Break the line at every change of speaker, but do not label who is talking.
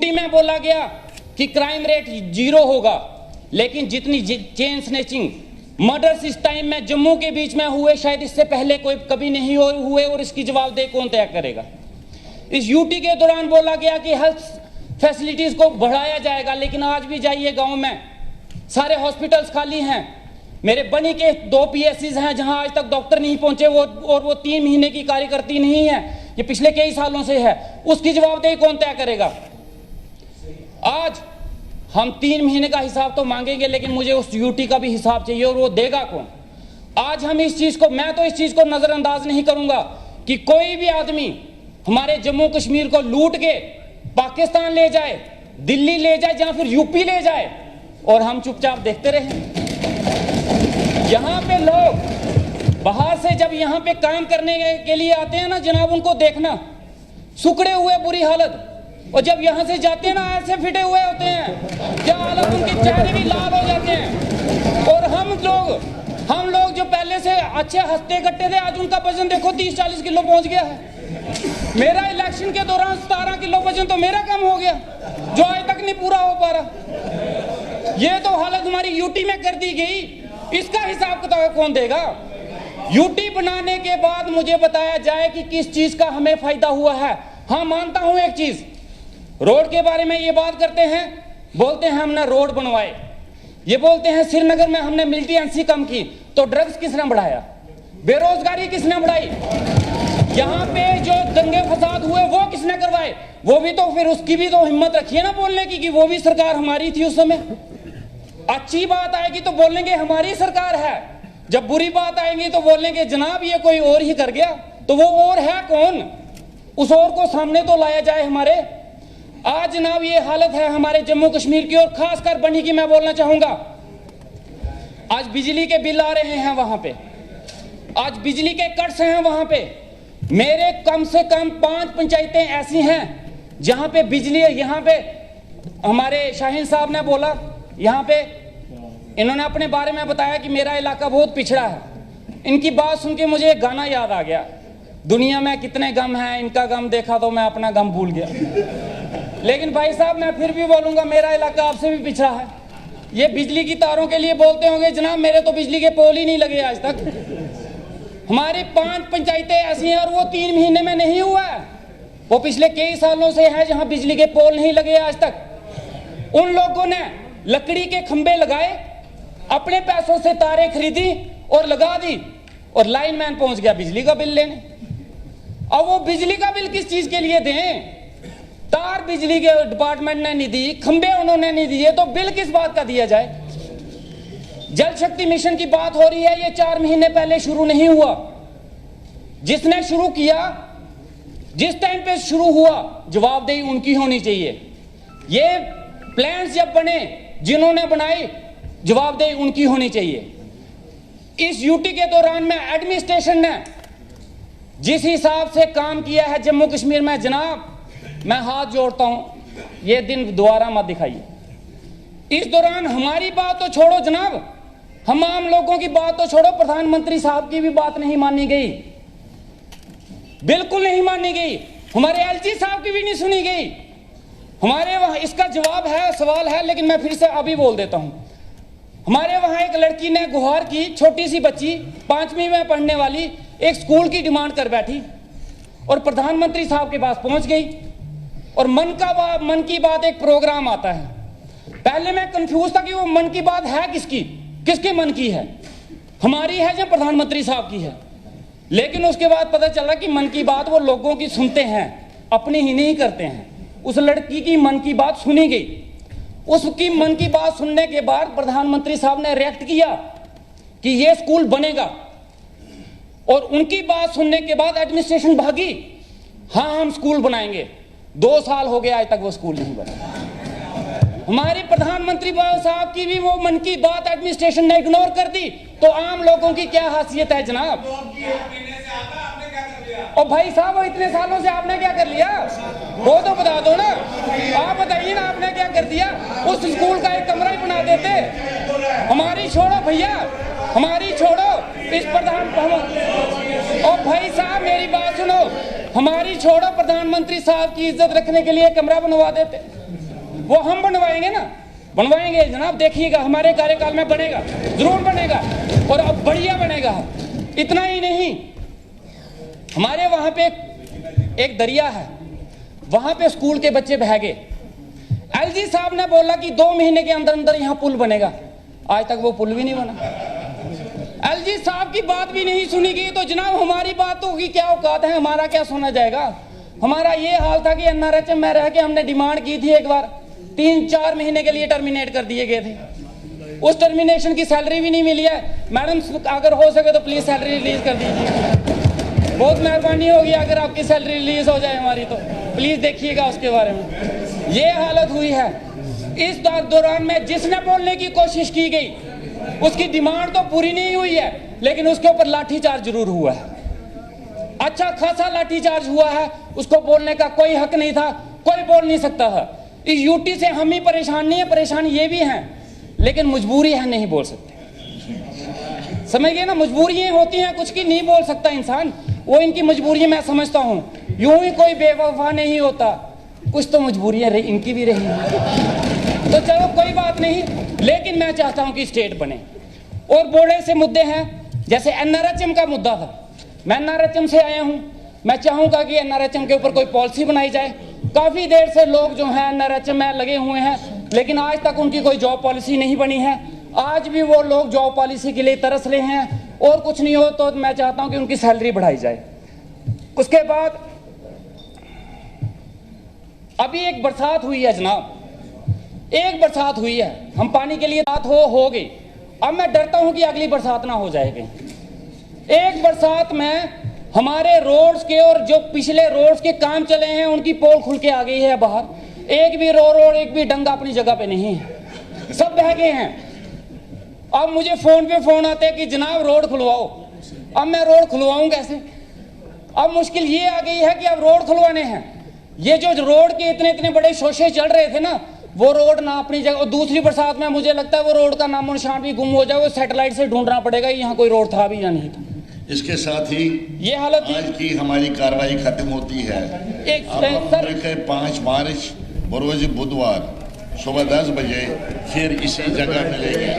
UT में बोला गया कि क्राइम रेट 0 होगा, लेकिन जितनी चेन स्नैचिंग मर्डर्स इस टाइम में जम्मू के बीच में हुए शायद इससे पहले कोई कभी नहीं हुए, और इसकी जवाबदेही कौन तय करेगा। इस यूटी के दौरान बोला गया कि हेल्थ फैसिलिटीज को बढ़ाया जाएगा, लेकिन आज भी जाइए गांव में सारे हॉस्पिटल्स खाली हैं। मेरे बनी के 2 पीएससीज हैं जहां आज तक डॉक्टर नहीं पहुंचे, और वो 3 महीने की कार्यकर्ती नहीं है, ये पिछले कई सालों से है। उसकी जवाबदेही कौन तय करेगा। आज हम 3 महीने का हिसाब तो मांगेंगे, लेकिन मुझे उस यूटी का भी हिसाब चाहिए, और वो देगा कौन। आज हम इस चीज को, मैं तो इस चीज को नजरअंदाज नहीं करूंगा कि कोई भी आदमी हमारे जम्मू कश्मीर को लूट के पाकिस्तान ले जाए, दिल्ली ले जाए, या फिर यूपी ले जाए, और हम चुपचाप देखते रहे। यहां पे लोग बाहर से जब यहां पे काम करने के लिए आते हैं ना जनाब, उनको देखना सुकड़े हुए बुरी हालत, और जब यहां से जाते हैं ना ऐसे फिटे हुए होते हैं, क्या हालत, उनके चेहरे भी लाल हो जाते हैं। और हम लोग जो पहले से अच्छे हंसते कट्टे थे, आज उनका वजन देखो 30-40 किलो पहुंच गया है। मेरा इलेक्शन के दौरान 17 किलो वजन तो मेरा कम हो गया, जो आज तक नहीं पूरा हो पा रहा। ये तो हालत हमारी यूटी में कर दी गई, इसका हिसाब किताब कौन देगा। यूटी बनाने के बाद मुझे बताया जाए कि किस चीज का हमें फायदा हुआ है। हाँ, मानता हूं एक चीज, रोड के बारे में ये बात करते हैं, बोलते हैं हमने रोड बनवाए, ये बोलते हैं श्रीनगर में हमने मिलिटेंसी कम की, तो ड्रग्स किसने बढ़ाया, बेरोजगारी किसने बढ़ाई, यहाँ पे जो दंगे फसाद हुए वो किसने करवाए। वो भी तो फिर उसकी भी तो हिम्मत रखिए ना बोलने की कि वो भी सरकार हमारी थी उस समय। अच्छी बात आएगी तो बोलेंगे हमारी सरकार है, जब बुरी बात आएगी तो बोलेंगे जनाब ये कोई और ही कर गया। तो वो और है कौन, उस और को सामने तो लाया जाए हमारे। आज जनाब ये हालत है हमारे जम्मू कश्मीर की, और खासकर बनी की मैं बोलना चाहूंगा। आज बिजली के बिल आ रहे हैं वहां पे, आज बिजली के कट्स हैं वहां पे। मेरे कम से कम 5 पंचायतें ऐसी हैं जहां पे बिजली, यहाँ पे हमारे शाहीन साहब ने बोला, यहाँ पे इन्होंने अपने बारे में बताया कि मेरा इलाका बहुत पिछड़ा है। इनकी बात सुन के मुझे एक गाना याद आ गया, दुनिया में कितने गम हैं, इनका गम देखा तो मैं अपना गम भूल गया। लेकिन भाई साहब मैं फिर भी बोलूंगा, मेरा इलाका आपसे भी पिछड़ा है। ये बिजली की तारों के लिए बोलते होंगे जनाब, मेरे तो बिजली के पोल ही नहीं लगे आज तक। हमारी 5 पंचायतें ऐसी हैं और वो 3 महीने में नहीं हुआ है, वो पिछले कई सालों से है जहां बिजली के पोल नहीं लगे आज तक। उन लोगों ने लकड़ी के खंबे लगाए, अपने पैसों से तारें खरीदी और लगा दी, और लाइनमैन पहुंच गया बिजली का बिल लेने। अब वो बिजली का बिल किस चीज के लिए दें, तार बिजली के डिपार्टमेंट ने नहीं दी, खंबे उन्होंने नहीं दिए, तो बिल किस बात का दिया जाए। जल शक्ति मिशन की बात हो रही है, ये 4 महीने पहले शुरू नहीं हुआ। जिसने शुरू किया, जिस टाइम पे शुरू हुआ, जवाबदेही उनकी होनी चाहिए। ये प्लान्स जब बने, जिन्होंने बनाए, जवाबदेही उनकी होनी चाहिए। इस यूटी के दौरान में एडमिनिस्ट्रेशन ने जिस हिसाब से काम किया है जम्मू कश्मीर में, जनाब मैं हाथ जोड़ता हूं, ये दिन दोबारा मत दिखाइए। इस दौरान हमारी बात तो छोड़ो जनाब, हम आम लोगों की बात तो छोड़ो, प्रधानमंत्री साहब की भी बात नहीं मानी गई, बिल्कुल नहीं मानी गई। हमारे एलजी साहब की भी नहीं सुनी गई। हमारे वहां इसका जवाब है, सवाल है, लेकिन मैं फिर से अभी बोल देता हूं। हमारे वहां एक लड़की ने गुहार की, छोटी सी बच्ची 5वीं में पढ़ने वाली, एक स्कूल की डिमांड कर बैठी और प्रधानमंत्री साहब के पास पहुंच गई। और मन की बात एक प्रोग्राम आता है। पहले मैं कंफ्यूज था कि वो मन की बात है किसकी, किसके मन की है, हमारी है या प्रधानमंत्री साहब की है। लेकिन उसके बाद पता चला कि मन की बात वो लोगों की सुनते हैं, अपनी ही नहीं करते हैं। उस लड़की की मन की बात सुनी गई। उसकी मन की बात सुनने के बाद प्रधानमंत्री साहब ने रिएक्ट किया कि ये स्कूल बनेगा, और उनकी बात सुनने के बाद एडमिनिस्ट्रेशन भागी, हाँ हम स्कूल बनाएंगे। 2 साल हो गए आज तक वो स्कूल नहीं बना। हमारे प्रधानमंत्री साहब की भी वो मन की बात एडमिनिस्ट्रेशन ने इग्नोर कर दी, तो आम लोगों की क्या हैसियत है जनाब। और भाई साहब वो इतने सालों से आपने क्या कर लिया, वो तो बता दो ना, आप बताइए ना आपने क्या कर दिया। उस स्कूल का एक कमरा ही बना देते। हमारी छोड़ो भैया, हमारी छोड़ो, इस प्रधान, और भाई साहब मेरी बात सुनो, हमारी छोड़ो, प्रधानमंत्री साहब की इज्जत रखने के लिए कमरा बनवा देते। वो हम बनवाएंगे ना, बनवाएंगे जनाब, देखिएगा हमारे कार्यकाल में बनेगा, जरूर बनेगा और अब बढ़िया बनेगा। इतना ही नहीं, हमारे वहां पे एक दरिया है, वहां पे स्कूल के बच्चे बह गए। एलजी साहब ने बोला कि 2 महीने के अंदर अंदर यहां पुल बनेगा, आज तक वो पुल भी नहीं बना। एलजी साहब की बात भी नहीं सुनी गई, तो जनाब हमारी बातों की क्या औकात है, हमारा क्या सुना जाएगा। हमारा ये हाल था कि एनआरएचएम में रह के हमने डिमांड की थी, एक बार 3-4 महीने के लिए टर्मिनेट कर दिए गए थे, उस टर्मिनेशन की सैलरी भी नहीं मिली है। मैडम अगर हो सके तो प्लीज सैलरी रिलीज कर दीजिए, बहुत मेहरबानी होगी अगर आपकी सैलरी रिलीज हो जाए हमारी, तो प्लीज देखिएगा उसके बारे में। ये हालत हुई है। इस दौरान में जिसने बोलने की कोशिश की गई उसकी डिमांड तो पूरी नहीं हुई है, लेकिन उसके ऊपर लाठीचार्ज जरूर हुआ है, अच्छा खासा लाठीचार्ज हुआ है। उसको बोलने का कोई हक नहीं था, कोई बोल नहीं सकता था। इस यूटी से हम ही परेशान नहीं है, परेशान ये भी हैं, लेकिन मजबूरी है, नहीं बोल सकते। समझ गए ना, मजबूरियां होती हैं कुछ की, नहीं बोल सकता इंसान, वो इनकी मजबूरियां मैं समझता हूं। यूं ही कोई बेवफा नहीं होता, कुछ तो मजबूरियां इनकी भी रही, तो चलो कोई बात नहीं। लेकिन मैं चाहता हूं कि स्टेट बने, और बड़े से मुद्दे हैं, जैसे एनआरएचएम का मुद्दा था। मैं एनआरएचएम से आया हूं, मैं चाहूंगा कि एनआरएचएम के ऊपर कोई पॉलिसी बनाई जाए। काफी देर से लोग जो हैं एनआरएचएम में लगे हुए हैं, लेकिन आज तक उनकी कोई जॉब पॉलिसी नहीं बनी है। आज भी वो लोग जॉब पॉलिसी के लिए तरस रहे हैं, और कुछ नहीं हो तो मैं चाहता हूं कि उनकी सैलरी बढ़ाई जाए। उसके बाद अभी एक बरसात हुई है जनाब, एक बरसात हुई है, हम पानी के लिए बात हो गई। अब मैं डरता हूं कि अगली बरसात ना हो जाएगी। एक बरसात में हमारे रोड्स के और जो पिछले रोड्स के काम चले हैं उनकी पोल खुल के आ गई है बाहर। एक भी रोड एक भी डंगा अपनी जगह पे नहीं है, सब बह गए हैं। अब मुझे फोन पे फोन आते हैं कि जनाब रोड खुलवाओ। अब मैं रोड खुलवाऊं कैसे? अब मुश्किल ये आ गई है कि अब रोड खुलवाने हैं। ये जो रोड के इतने इतने बड़े शोशे चल रहे थे ना, वो रोड ना अपनी जगह, और दूसरी बरसात में मुझे लगता है वो रोड का नामो निशान भी गुम हो जाए, वो सैटेलाइट से ढूंढना पड़ेगा यहाँ कोई रोड था भी या नहीं था।
इसके साथ ही
ये हालत
आज की हमारी कार्रवाई खत्म होती है। अब 5 मार्च बरोज बुधवार सुबह 10 बजे फिर इसी जगह मिलेंगे।